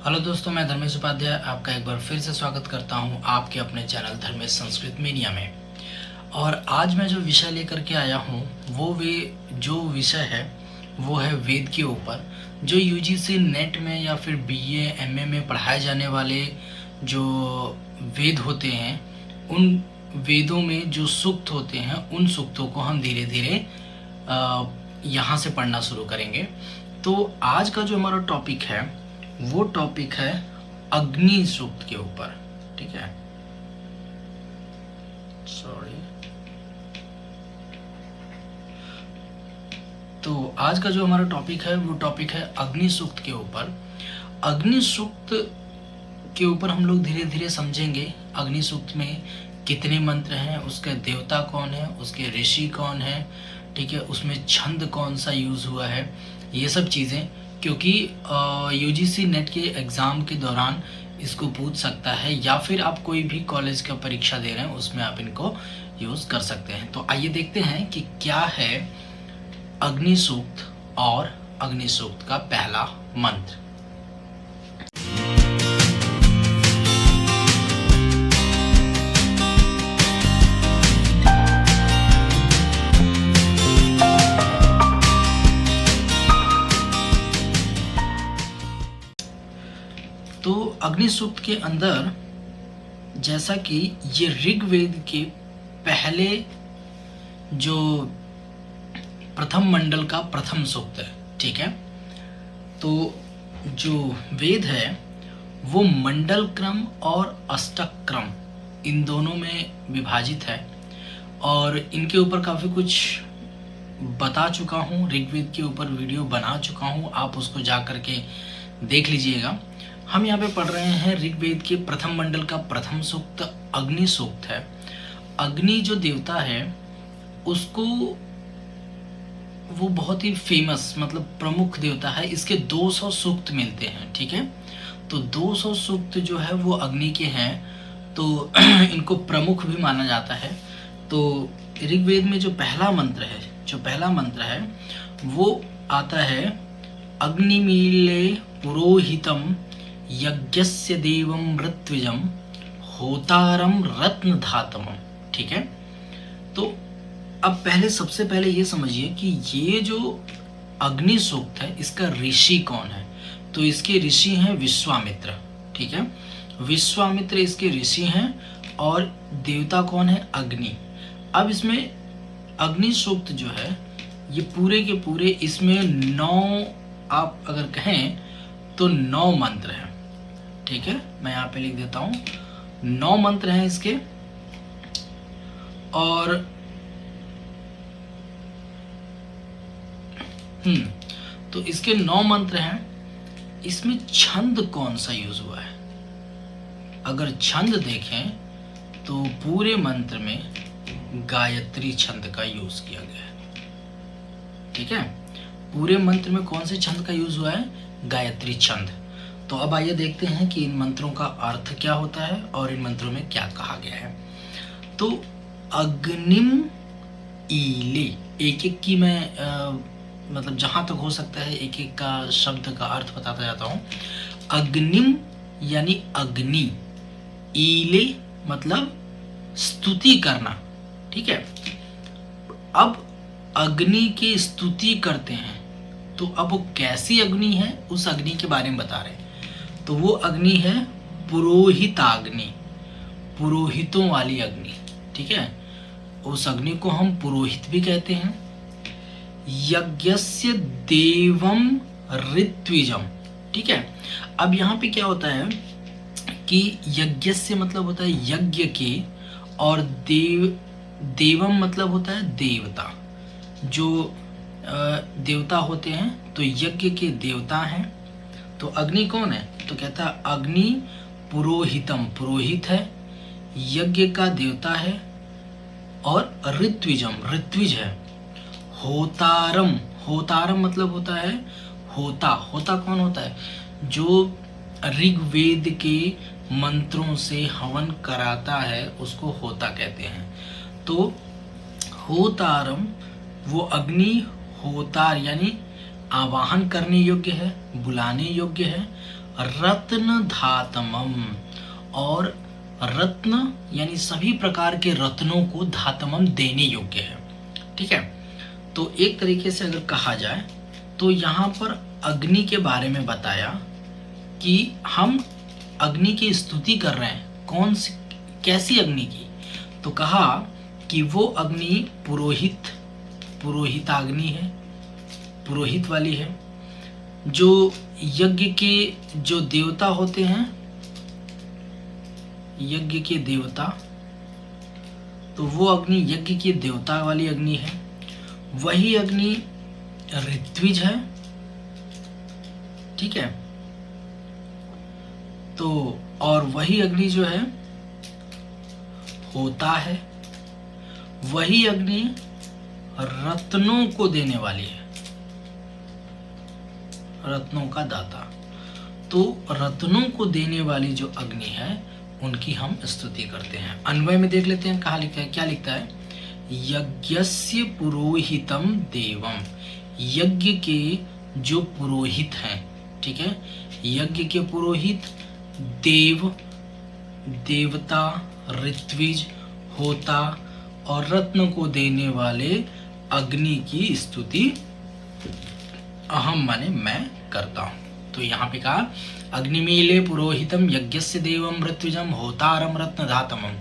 Hello दोस्तों, मैं धर्मेश उपाध्याय आपका एक बार फिर से स्वागत करता हूं आपके अपने चैनल धर्मेश संस्कृत मीडिया में। और आज मैं जो विषय लेकर के आया हूं जो विषय है वो है वेद के ऊपर। जो यूजीसी नेट में या फिर बीए एमए में पढ़ाए जाने वाले जो वेद होते हैं, उन वेदों में जो सूक्त होते हैं, उन सूक्तों को हम धीरे धीरे यहाँ से पढ़ना शुरू करेंगे। तो आज का जो हमारा टॉपिक है वो टॉपिक है अग्नि सूक्त के ऊपर। ठीक है, सॉरी। तो आज का जो हमारा टॉपिक है वो टॉपिक है अग्नि सूक्त के ऊपर। अग्नि सूक्त के ऊपर हम लोग धीरे धीरे समझेंगे अग्नि सूक्त में कितने मंत्र हैं, उसके देवता कौन है, उसके ऋषि कौन है, ठीक है, उसमें छंद कौन सा यूज़ हुआ है, ये सब चीज़ें। क्योंकि यूजीसी नेट के एग्ज़ाम के दौरान इसको पूछ सकता है, या फिर आप कोई भी कॉलेज का परीक्षा दे रहे हैं उसमें आप इनको यूज़ कर सकते हैं। तो आइए देखते हैं कि क्या है अग्नि सूक्त और अग्नि सूक्त का पहला मंत्र। तो अग्नि सूक्त के अंदर, जैसा कि ये ऋग्वेद के पहले जो प्रथम मंडल का प्रथम सूक्त है, ठीक है। तो जो वेद है वो मंडल क्रम और अष्टक क्रम इन दोनों में विभाजित है, और इनके ऊपर काफ़ी कुछ बता चुका हूँ, ऋग्वेद के ऊपर वीडियो बना चुका हूँ, आप उसको जा कर के देख लीजिएगा। हम यहाँ पे पढ़ रहे हैं ऋग्वेद के प्रथम मंडल का प्रथम सूक्त अग्नि सूक्त है। अग्नि जो देवता है उसको, वो बहुत ही फेमस मतलब प्रमुख देवता है। इसके 200 सूक्त मिलते हैं, ठीक है। तो 200 सूक्त जो है वो अग्नि के हैं, तो इनको प्रमुख भी माना जाता है। तो ऋग्वेद में जो पहला मंत्र है वो आता है अग्निमीले पुरोहितम यज्ञस्य देवं ऋत्विजम होतारम रत्नधातमम। ठीक है। तो अब सबसे पहले ये समझिए कि ये जो अग्नि सूक्त है इसका ऋषि कौन है। तो इसके ऋषि हैं विश्वामित्र, ठीक है। विश्वामित्र इसके ऋषि हैं, और देवता कौन है? अग्नि। अब इसमें अग्नि सूक्त जो है ये पूरे के पूरे, इसमें 9, आप अगर कहें तो 9 मंत्र हैं, ठीक है। मैं यहाँ पे लिख देता हूँ, 9 मंत्र हैं इसके। और तो इसके 9 मंत्र हैं। इसमें छंद कौन सा यूज हुआ है? अगर छंद देखें तो पूरे मंत्र में गायत्री छंद का यूज किया गया है, ठीक है। पूरे मंत्र में कौन से छंद का यूज हुआ है? गायत्री छंद। तो अब आइए देखते हैं कि इन मंत्रों का अर्थ क्या होता है और इन मंत्रों में क्या कहा गया है। तो अग्निम ईले, एक एक की मैं मतलब जहां तक हो सकता है एक एक का शब्द का अर्थ बताता जाता हूं। अग्निम यानी अग्नि, ईले मतलब स्तुति करना, ठीक है। अब अग्नि की स्तुति करते हैं, तो अब वो कैसी अग्नि है उस अग्नि के बारे में बता रहे हैं। तो वो अग्नि है पुरोहिताग्नि, पुरोहितों वाली अग्नि, ठीक है। उस अग्नि को हम पुरोहित भी कहते हैं। यज्ञस्य देवम ऋत्विजम, ठीक है। अब यहाँ पे क्या होता है कि यज्ञस्य मतलब होता है यज्ञ के, और देवम मतलब होता है देवता। जो देवता होते हैं तो यज्ञ के देवता हैं। तो अग्नि कौन है? तो कहता है अग्नि पुरोहितम, पुरोहित है, यज्ञ का देवता है, और ऋत्विजम, ऋत्विज है। होतारम, होतारम मतलब होता है होता। होता कौन होता है? जो ऋग्वेद के मंत्रों से हवन कराता है उसको होता कहते हैं। तो होतारम, वो अग्नि होतार यानी आवाहन करने योग्य है, बुलाने योग्य है। रत्न धातमम, और रत्न यानी सभी प्रकार के रत्नों को धातमम देने योग्य है। ठीक है, तो एक तरीके से अगर कहा जाए तो यहाँ पर अग्नि के बारे में बताया कि हम अग्नि की स्तुति कर रहे हैं। कौन सी, कैसी अग्नि की? तो कहा कि वो अग्नि पुरोहिताग्नि है, पुरोहित वाली है, जो यज्ञ के जो देवता होते हैं, यज्ञ के देवता, तो वो अग्नि यज्ञ के देवता वाली अग्नि है। वही अग्नि ऋत्विज है। ठीक है, तो और वही अग्नि जो है होता है, वही अग्नि रत्नों को देने वाली है, रत्नों का दाता। तो रत्नों को देने वाली जो अग्नि है उनकी हम स्तुति करते हैं। अन्वय में देख लेते हैं, कहाँ लिखा है, क्या लिखता है? यज्ञस्य पुरोहितम देवम, यज्ञ के जो पुरोहित हैं, ठीक है, यज्ञ के पुरोहित देव, देवता, ऋत्विज, होता और रत्न को देने वाले अग्नि की स्तुति अहम माने मैं करता हूं। तो यहाँ पे कहा अग्निमीले पुरोहितम यज्ञस्य देवम ऋत्विजम होतारम रत्नधातमम,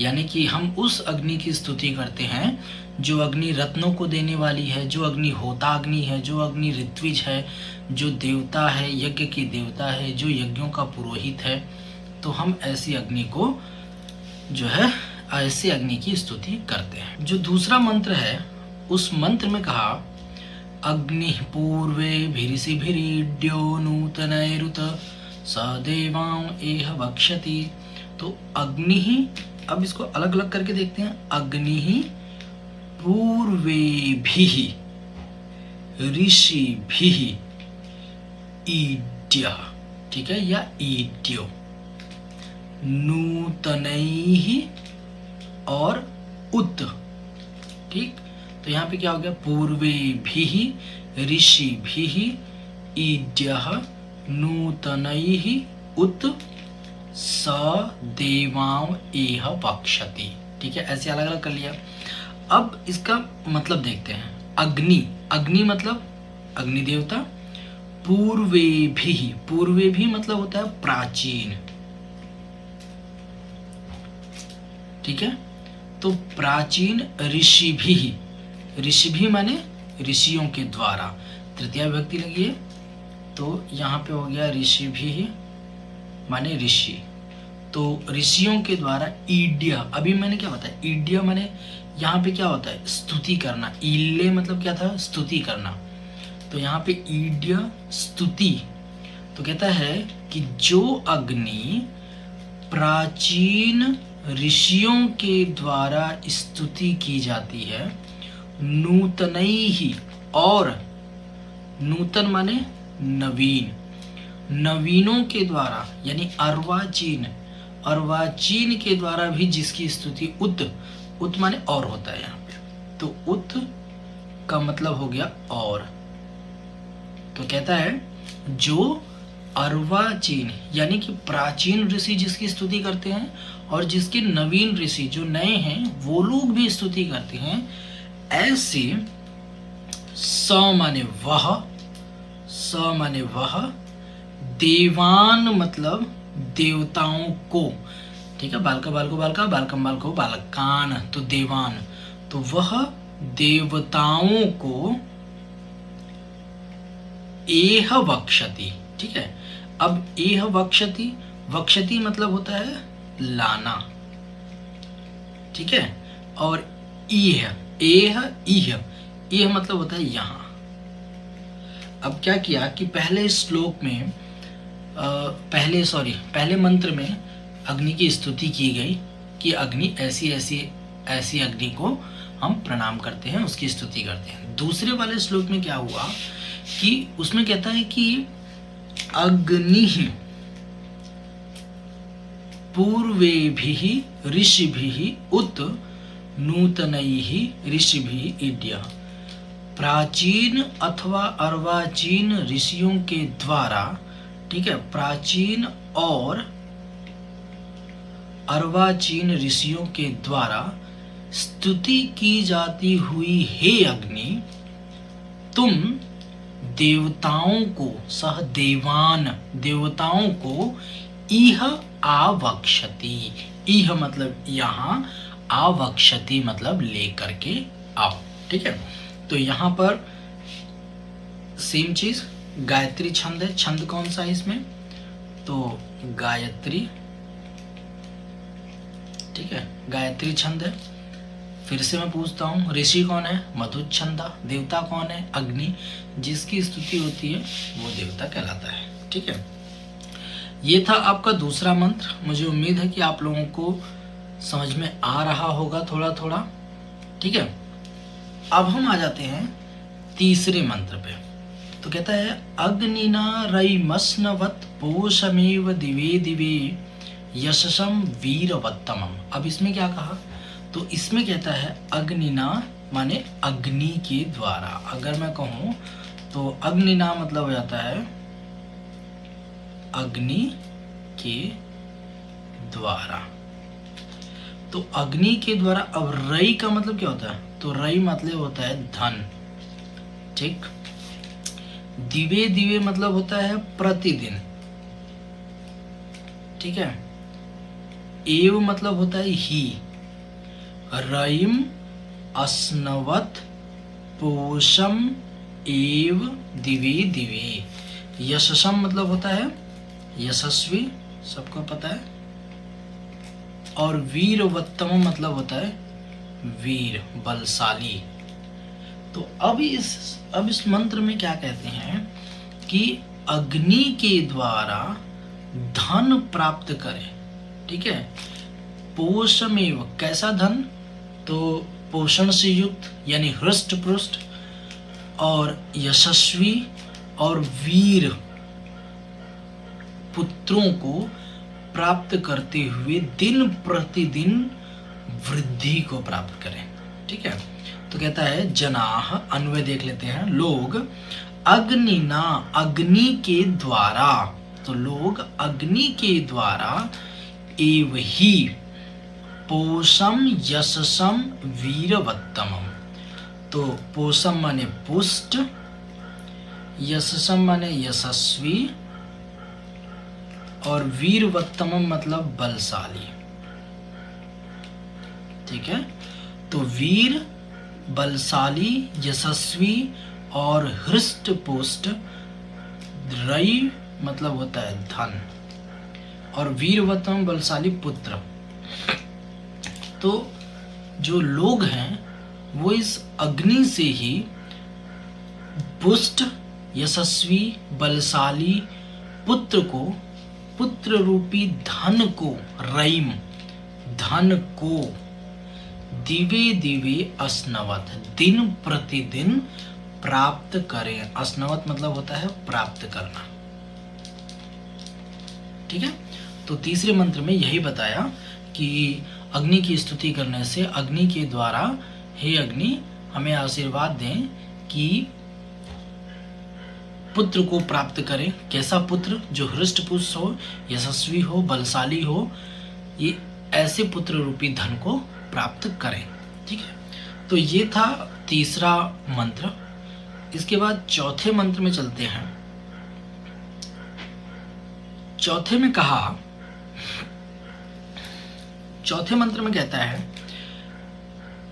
यानी कि हम उस अग्नि की स्तुति करते हैं जो अग्नि रत्नों को देने वाली है, जो अग्नि होता अग्नि है, जो अग्नि ऋत्विज है, जो देवता है, यज्ञ की देवता है, जो यज्ञों का पुरोहित है। तो हम ऐसी अग्नि को जो है ऐसे अग्नि की स्तुति करते हैं। जो दूसरा मंत्र है उस मंत्र में कहा अग्नि पूर्वे भिरिसि भिरीड्यो नूतनैरुत सदेवां एह वक्षति। तो अग्नि ही, अब इसको अलग अलग करके देखते हैं, अग्नि ही पूर्वेभिः ऋषिभिः ईड्यः, ठीक है, या ईड्यो नूतनैः और उत। ठीक, तो यहाँ पे क्या हो गया? पूर्वेभिः ऋषिभिः ईड्यः नूतनैः उत स देवां एह वक्षति। ठीक है, ऐसे अलग अलग कर लिया। अब इसका मतलब देखते हैं। अग्नि, अग्नि मतलब अग्नि देवता। पूर्वेभिः, पूर्वेभिः मतलब होता है प्राचीन। ठीक है, तो प्राचीन ऋषिभिः, ऋषिभिः माने ऋषियों के द्वारा, तृतीया विभक्ति लगी है, तो यहाँ पे हो गया ऋषिभिः माने ऋषि। तो ऋषियों के द्वारा ईड्य, अभी मैंने क्या बताया, ईड्य माने यहाँ पे क्या होता है? स्तुति करना। ईल्ले मतलब क्या था? स्तुति करना। तो यहाँ पे ईड्य स्तुति, तो कहता है कि जो अग्नि प्राचीन ऋषियों के द्वारा स्तुति की जाती है, नूतनैहि, और नूतन माने नवीन, नवीनों के द्वारा यानी अर्वाचीन, अर्वाचीन के द्वारा भी जिसकी स्तुति, उत, उत माने और होता है यहाँ पे, तो उत का मतलब हो गया और। तो कहता है जो अर्वाचीन यानी कि प्राचीन ऋषि जिसकी स्तुति करते हैं और जिसके नवीन ऋषि जो नए हैं वो लोग भी स्तुति करते हैं, ऐसे स माने वह, स माने वह, देवान मतलब देवताओं को, ठीक है, बालका बालको बालका, बालकम बालको बालकान, तो देवान, तो वह देवताओं को एह वक्षति। ठीक है, अब एह वक्षति, वक्षति मतलब होता है लाना, ठीक है, और इह, एह इह, इह मतलब होता है यहाँ। अब क्या किया कि पहले श्लोक में पहले मंत्र में अग्नि की स्तुति की गई कि अग्नि ऐसी ऐसी ऐसी अग्नि को हम प्रणाम करते हैं, उसकी स्तुति करते हैं। दूसरे वाले श्लोक में क्या हुआ कि उसमें कहता है कि अग्नि पूर्वेभिः ऋषिभिः उत नूतनैः ऋषिभिः ईड्यः, प्राचीन अथवा अर्वाचीन ऋषियों के द्वारा ठीक है, प्राचीन और अर्वाचीन ऋषियों के द्वारा स्तुति की जाती हुई हे अग्नि, तुम देवताओं को, सह देवान देवताओं को इह आवक्षति, इह मतलब यहाँ, आवक्षति मतलब लेकर के आओ। ठीक है, तो यहाँ पर सेम चीज गायत्री छंद है। छंद कौन सा है इसमें? तो गायत्री, ठीक है, गायत्री छंद है। फिर से मैं पूछता हूँ, ऋषि कौन है? मधु छंदा। देवता कौन है? अग्नि। जिसकी स्तुति होती है वो देवता कहलाता है। ठीक है, ये था आपका दूसरा मंत्र। मुझे उम्मीद है कि आप लोगों को समझ में आ रहा होगा थोड़ा थोड़ा। ठीक है, अब हम आ जाते हैं तीसरे मंत्र पे। तो कहता है अग्निना रैमस्नवत पोषमेव दिवे दिवे यशसम वीरवत्तमम। अब इसमें क्या कहा? तो इसमें कहता है अग्निना माने अग्नि के द्वारा। अगर मैं कहूं तो अग्निना मतलब हो जाता है अग्नि के द्वारा। तो अग्नि के द्वारा। अब रई का मतलब क्या होता है? तो रई मतलब होता है धन। ठीक, दिवे दिवे मतलब होता है प्रतिदिन। ठीक है, एव मतलब होता है ही। रईम अस्नवत पोषम एव दिवे दिवे। यशसम मतलब होता है यशस्वी, सबको पता है। और वीरवत्तम मतलब होता है वीर, बलशाली। तो अब इस मंत्र में क्या कहते हैं कि अग्नि के द्वारा धन प्राप्त करें। ठीक है, पोषमेव, कैसा धन? तो पोषण से युक्त यानी हृष्ट पुष्ट, और यशस्वी और वीर पुत्रों को प्राप्त करते हुए दिन प्रतिदिन वृद्धि को प्राप्त करें। ठीक है, तो कहता है जनाह, अन्वय देख लेते हैं, लोग अग्निना, अग्नि के द्वारा। तो लोग अग्नि के द्वारा एव ही पोषम यशसम वीरवत्तमम। तो पोषम माने पुष्ट, यशसम माने यशस्वी, और वीरवत्तमम मतलब बलशाली। ठीक है, तो वीर, बलशाली, यशस्वी और हृष्ट पुष्ट। रई मतलब होता है धन, और वीरवत्तम बलशाली पुत्र। तो जो लोग हैं वो इस अग्नि से ही पुष्ट, यशस्वी, बलशाली पुत्र को, पुत्र रूपी धन को, रईम धन को, दिवे दिवे अस्नवत दिन प्रतिदिन प्राप्त करें। अस्नवत मतलब होता है प्राप्त करना। ठीक है, तो तीसरे मंत्र में यही बताया कि अग्नि की स्तुति करने से अग्नि के द्वारा हे अग्नि हमें आशीर्वाद दें कि पुत्र को प्राप्त करें। कैसा पुत्र? जो हृष्ट पुष्ट हो, यशस्वी हो, बलशाली हो, ये ऐसे पुत्र रूपी धन को प्राप्त करें। ठीक है, तो ये था तीसरा मंत्र। इसके बाद चौथे मंत्र में चलते हैं। चौथे में कहा, चौथे मंत्र में कहता है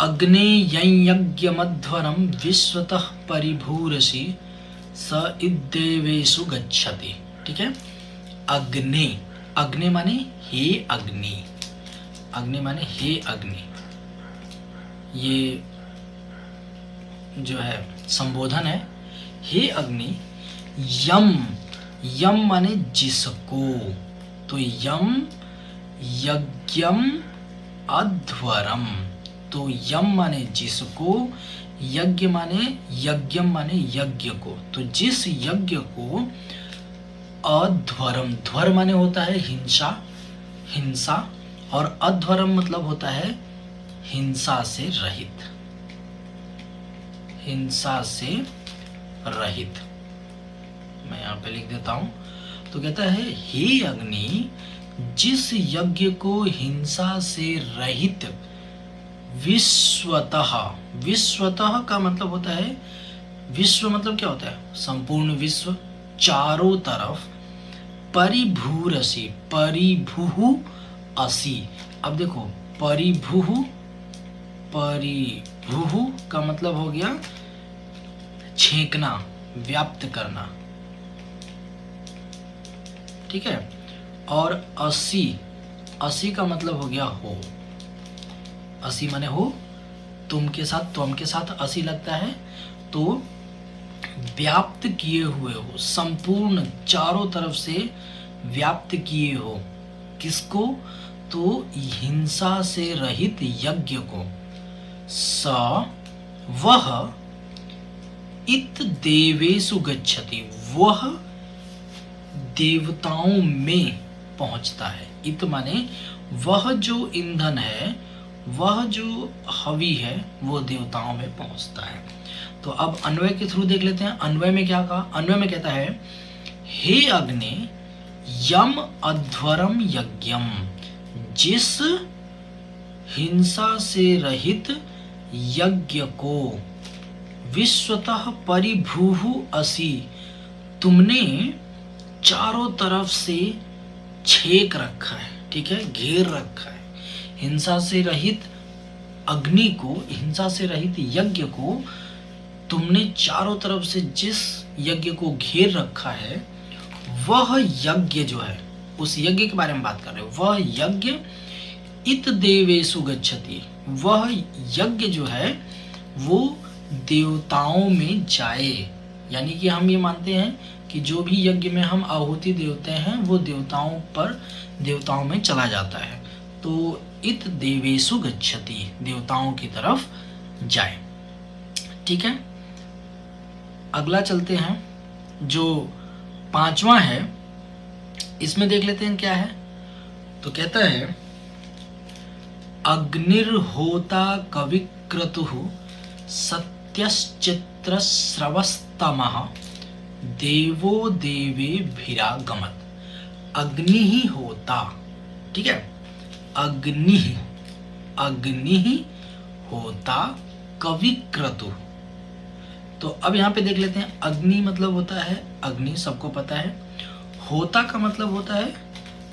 अग्ने यज्ञमध्वरम विश्वतः परिभूरसि स इद्देवेषु गच्छति। ठीक है, अग्ने, अग्नि माने हे अग्नि, अग्नि माने हे अग्नि। ये जो है संबोधन है, हे अग्नि। यम, यम माने जिसको। तो यम यज्ञम अध्वरम। तो यम माने जिसको, यज्ञ माने यज्ञम माने यज्ञ को। तो जिस यज्ञ को अध्वरम, ध्वर माने होता है हिंसा, हिंसा, और अध्वरम मतलब होता है हिंसा से रहित, हिंसा से रहित। मैं यहाँ पे लिख देता हूं, तो कहता है हे अग्नि, जिस यज्ञ को हिंसा से रहित विश्वतः, विश्वतः का मतलब होता है, विश्व मतलब क्या होता है, संपूर्ण विश्व, चारों तरफ, परिभूरसी, परिभू असी। अब देखो परिभू, परिभू का मतलब हो गया छेंकना, व्याप्त करना, ठीक है। और असी, असी का मतलब हो गया हो, असी माने हो, तुम के साथ, त्वम के साथ असी लगता है, तो व्याप्त किए हुए हो, संपूर्ण चारों तरफ से व्याप्त किए हो, किसको, तो हिंसा से रहित यज्ञ को। स वह इत देवेषु गच्छति, वह देवताओं में पहुंचता है। इत माने वह जो ईंधन है, वह जो हवि है, वो देवताओं में पहुंचता है। तो अब अन्वय के थ्रू देख लेते हैं। अन्वय में क्या कहा, अन्वय में कहता है हे अग्नि यम अध्वरम यज्ञम, जिस हिंसा से रहित यज्ञ को विश्वतः परिभूहु असी, तुमने चारों तरफ से छेक रखा है, ठीक है, घेर रखा है। हिंसा से रहित अग्नि को, हिंसा से रहित यज्ञ को तुमने चारों तरफ से जिस यज्ञ को घेर रखा है, वह यज्ञ जो है, उस यज्ञ के बारे में बात कर रहे हो, वह यज्ञ इत देवेषु गच्छति, वह यज्ञ जो है वो देवताओं में जाए। यानी कि हम ये मानते हैं कि जो भी यज्ञ में हम आहुति देते हैं वो देवताओं पर, देवताओं में चला जाता है। तो इत देवेषु गच्छति, देवताओं की तरफ जाए, ठीक है। अगला चलते हैं, जो पांचवा है, इसमें देख लेते हैं क्या है। तो कहता है अग्निर्होता कविक्रतुः सत्यश्चित्र स्रवस्तमः देवो देवे भिरागमत। अग्नि ही होता, ठीक है, अग्नि, अग्नि ही होता कविक्रतु। तो अब यहाँ पे देख लेते हैं, अग्नि मतलब होता है, अग्नि सबको पता है। होता का मतलब होता है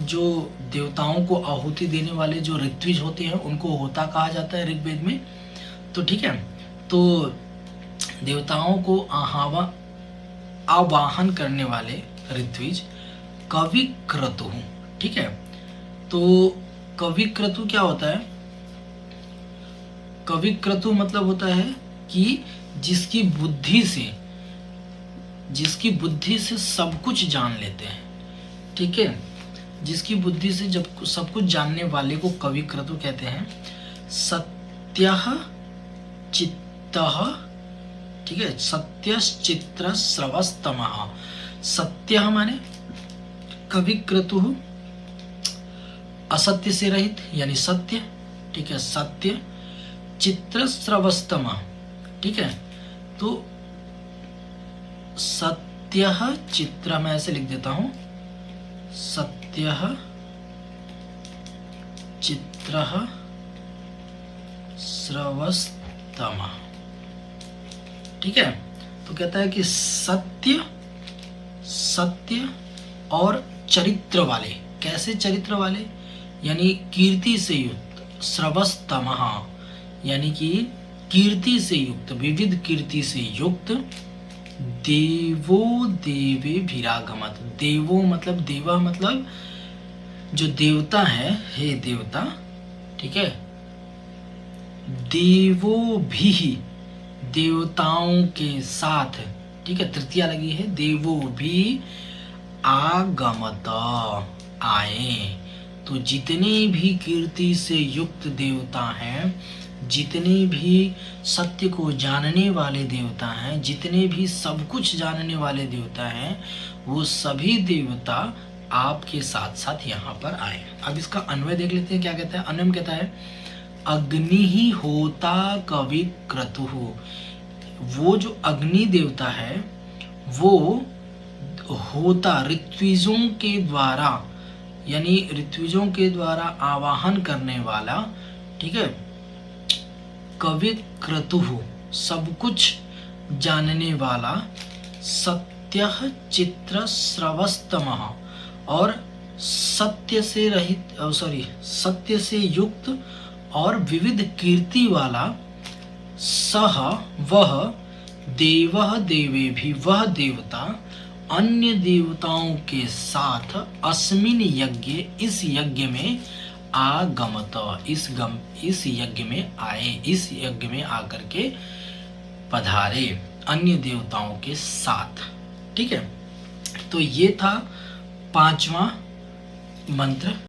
जो देवताओं को आहुति देने वाले जो ऋत्विज होते हैं उनको होता कहा जाता है ऋग्वेद में। तो ठीक है, तो देवताओं को आवाहन करने वाले ऋत्विज कविक्रतु, ठीक है। तो कविक्रतु क्या होता है, कविक्रतु मतलब होता है कि जिसकी बुद्धि से सब कुछ जान लेते हैं, ठीक है, जिसकी बुद्धि से जब सब कुछ जानने वाले को कविक्रतु कहते हैं। सत्यः चित्तः, ठीक है, सत्यश्चित्र स्रवस्तमः। सत्यः माने कविक्रतु, असत्य से रहित यानी सत्य, ठीक है, सत्य, चित्र स्रवस्तमः, ठीक है। तो सत्यः चित्र, मैं ऐसे लिख देता हूं, सत्यः चित्रः स्रवस्तमः, ठीक है। तो कहता है कि सत्य, सत्य और चरित्र वाले, कैसे चरित्र वाले, यानी कीर्ति से युक्त, स्रवस्तमः यानी कि कीर्ति से युक्त, विविध कीर्ति से युक्त, देवो देवे भिरागमत। देवो मतलब, देवा मतलब जो देवता है, हे देवता, ठीक है, देवो भी, देवताओं के साथ, ठीक है, तृतीया लगी है, देवो भी आगमत आए। तो जितने भी कीर्ति से युक्त देवता हैं, जितने भी सत्य को जानने वाले देवता हैं, जितने भी सब कुछ जानने वाले देवता हैं, वो सभी देवता आपके साथ साथ यहाँ पर आए। अब इसका अन्वय देख लेते हैं क्या कहता है। अन्वय में कहता है अग्नि ही होता कविक्रतुः। वो जो अग्नि देवता है वो होता ऋत्विजों के द्वारा, यानी ऋत्विजों के द्वारा आवाहन करने वाला, ठीक है, कवि क्रतुः सब कुछ जानने वाला, सत्यः चित्र स्रवस्तमः और सत्य से युक्त और विविध कीर्ति वाला, सह वह, देवः देवे भी वह देवता, अन्य देवताओं के साथ अस्मिन यज्ञ इस यज्ञ में आगमत, इस यज्ञ में आए, इस यज्ञ में आकर के पधारे अन्य देवताओं के साथ। ठीक है, तो ये था 5वां मंत्र।